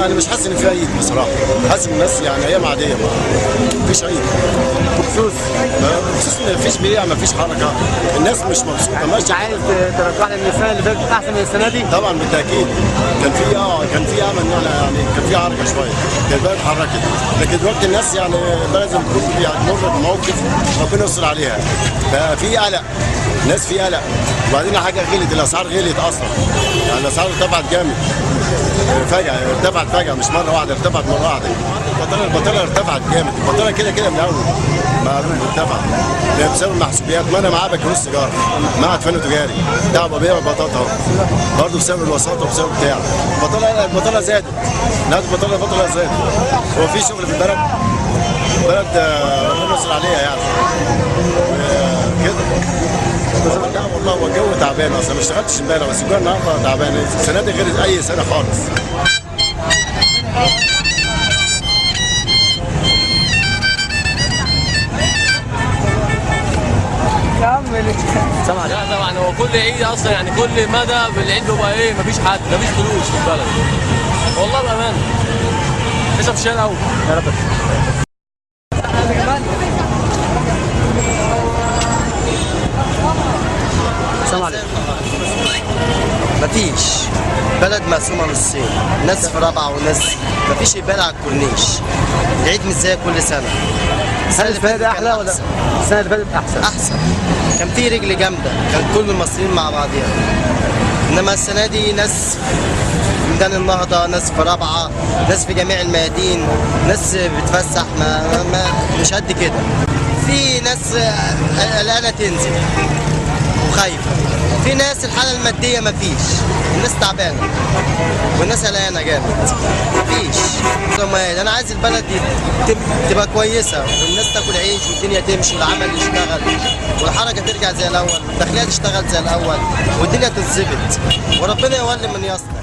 يعني مش حاسس ان في عيد بصراحه، حاسس ان الناس يعني ايام عاديه، ما فيش عيد بخصوص ان مفيش بيع، مفيش حركه، الناس مش مبسوطه ماشيه. عايز ترجح لي ان السنه اللي فاتت احسن من السنه دي؟ طبعا بالتاكيد، كان في امل يعني كان في حركه شويه، كان البلد اتحركت، لكن دلوقتي الناس يعني البلد زي ما بتقول بتمر بموقف ربنا يستر عليها، ففي قلق، الناس في قلق، وبعدين حاجه غلت، الاسعار غلت اصلا، يعني الاسعار ارتفعت جامد فجاه، ارتفعت فجاه مش مره واحده، ارتفعت مره واحده. البطاله ارتفعت جامد، البطاله كده من الاول معروف ارتفعت بسبب المحسوبيات، ما انا معاه بكالوريوس سيجاره، معهد فن تجاري، بتاع ببيع بطاطا اهو، برضه بسبب الوساطه وبسبب بتاع البطاله زادت، البطاله زادت، هو في شغل في البلد ربنا يستر عليها يعني كده. لا والله هو الجو تعبان اصلا، ما اشتغلتش امبارح بس الجو النهارده تعبان، السنه دي غير اي سنه خالص. لا طبعا هو كل عيد اصلا يعني كل مدى بالعيد بيبقى ايه، مفيش حد، مفيش فلوس في البلد والله بامانه، لسه في الشارع اهو. السلام عليكم. مفيش، بلد مقسومه نصين، ناس في رابعه وناس مفيش يبان على الكورنيش. العيد مش زي كل سنه. السنه اللي فاتت احلى ولا السنه اللي فاتت احسن؟ احسن، كان في رجل جامده، كان كل المصريين مع بعضيها. انما السنه دي ناس في ميدان النهضه، ناس في رابعه، ناس في جميع الميادين، ناس بتفسح ما مش قد كده. في ناس قلقانه تنزل وخايفه، في ناس الحاله الماديه مفيش، الناس تعبانه والناس قلقانه جامد، مفيش. انا عايز البلد دي تبقى كويسه، والناس تاكل عيش والدنيا تمشي والعمل يشتغل والحركه ترجع زي الاول والداخليه تشتغل زي الاول والدنيا تتظبط وربنا يولي من يصلح.